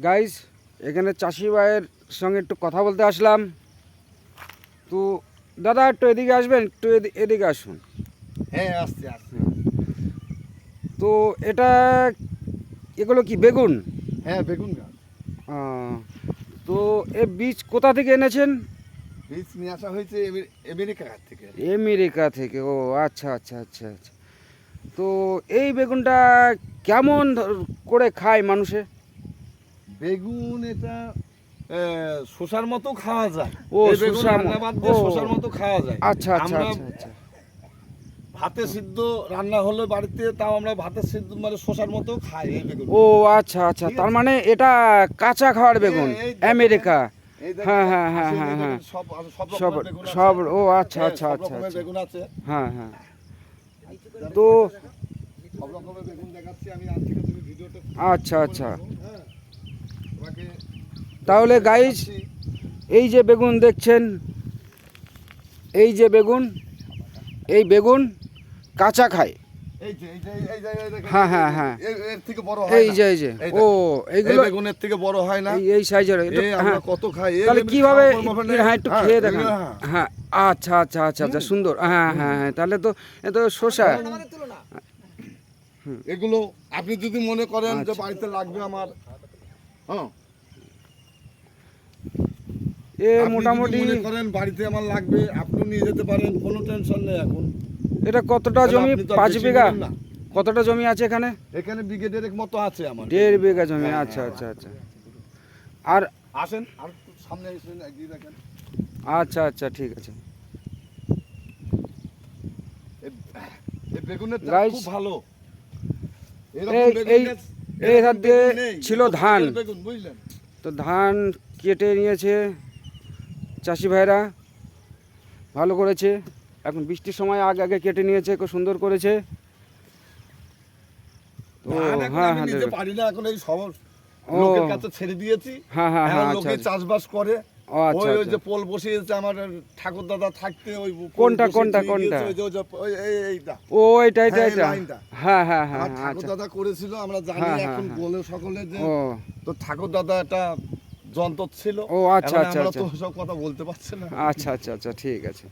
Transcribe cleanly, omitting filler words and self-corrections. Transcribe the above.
Guys, এখানে চাষি ভাইয়ের সঙ্গে একটু কথা বলতে আসলাম। তো দাদা একটু এদিকে আসবেন, একটু এদিকে আসুন। হ্যাঁ, আসছে আসছে। তো এটা এগুলো কি বেগুন? হ্যাঁ, বেগুন গাছ। তো এ বীজ কোথা থেকে এনেছেন? বীজ নিয়ে আসা হয়েছে আমেরিকা থেকে। আমেরিকা থেকে। ও আচ্ছা আচ্ছা আচ্ছা আচ্ছা। তো এই বেগুনটা কেমন করে খায় মানুষে? বেগুন এটা শসার মতো খাওয়া যায়। ও, এই বেগুন শসার রান্না বাদ দিয়ে ও। শসার মতো খাওয়া যায়। আচ্ছা আচ্ছা আমরা আচ্ছা আচ্ছা। ভাতে সিদ্ধ রান্না হলে বাড়িতে, তাও আমরা ভাতে সিদ্ধ মানে শসার মতো খাই এই বেগুন। ও আচ্ছা আচ্ছা, ঠিক তার আছে। মানে এটা কাঁচা খাওয়ার বেগুন। এই দেখেন, আমেরিকা। এই দেখেন, হ্যাঁ হ্যাঁ হ্যাঁ আসেন, হ্যাঁ এই হ্যাঁ। দেখেন, সব সব রকমের বেগুন আছে। সব ও আচ্ছা হ্যাঁ, আচ্ছা সব আচ্ছা রকমের আচ্ছা। বেগুন আছে। হ্যাঁ হ্যাঁ। তো তো সব রকমের বেগুন দেখাচ্ছি আমি। আজ থেকে তুমি ভিডিওটা আচ্ছা আচ্ছা। হ্যাঁ, তোমাকে তাহলে গাইস, দেখাচ্ছি। এই যে বেগুন দেখছেন, এই যে বেগুন, এই বেগুন কাঁচা খায়। এই যে দেখেন, হ্যাঁ হ্যাঁ হ্যাঁ। এর থেকে বড় হয় এই না। যে এই যে এই ও দেখেন, এই এইগুলো বেগুনের থেকে বড় হয় না। এই সাইজের। এই আমরা কত খাই। তাহলে কিভাবে? হ্যাঁ, একটু খেয়ে দেখেন। দেখান। হ্যাঁ আচ্ছা আচ্ছা আচ্ছা আচ্ছা, সুন্দর। হ্যাঁ হ্যাঁ হ্যাঁ, তাহলে তো এ তো শসা। এগুলো আপনি যদি মনে করেন যে আচ্ছা। বাড়িতে লাগবে আমার, হ্যাঁ, এ আপনি যদি মোটামুটি মনে করেন বাড়িতে আমার লাগবে, আপনি নিয়ে যেতে পারেন, কোনো টেনশন নেই এখন। এটা কতটা তাহলে জমি? আপনি তো আর 5 বেশি বিঘা? নেবেন না। কতটা জমি আছে এখানে? এখানে বিঘে দেড়েক মতো আছে আমার। 1.5 বিঘা জমি। হ্যাঁ, আচ্ছা হ্যাঁ। আচ্ছা আচ্ছা। আর আসেন আর একটু সামনে এসে এগিয়ে দেখেন। আচ্ছা আচ্ছা, ঠিক আছে। এই বেগুনের চাষ Guys, খুব ভালো। এই এই এই হাত দিয়ে নেই, ছিল এত ধান। ফুলের বেগুন, বুঝলেন? তো ধান কেটে নিয়েছে চাষি ভাইরা, ভালো করেছে। এখন বৃষ্টির সময় আগে আগে কেটে নিয়েছে, খুব সুন্দর করেছে। তো ধান এখন হ্যাঁ আমি হ্যাঁ নিতে পারি না, এখন এই সব ও। লোকের কাছে ছেড়ে দিয়েছি। হ্যাঁ হ্যাঁ হ্যাঁ, এখন আচ্ছা লোকে আচ্ছা। চাষবাস করে। ও আচ্ছা ওই আচ্ছা। যে পোল বসিয়েছে আমার ঠাকুর দাদা থাকতে, ওই পোল কোনটা বসিয়ে কোনটা দিয়ে কোনটা? গিয়েছে, এইটা। ও এটা এটা হ্যাঁ, এই এটা। লাইনটা। হ্যাঁ হ্যাঁ হ্যাঁ আমার হ্যাঁ, ঠাকুর আচ্ছা। দাদা করেছিল, আমরা জানি। হ্যাঁ, হ্যাঁ, এখন হ্যাঁ। বলে সকলে যে ও তো ঠাকুর দাদা একটা যন্ত্র ছিল। ও আচ্ছা এখন আচ্ছা আমরা আচ্ছা তো সব কথা বলতে পারছি না। আচ্ছা আচ্ছা আচ্ছা, ঠিক আছে।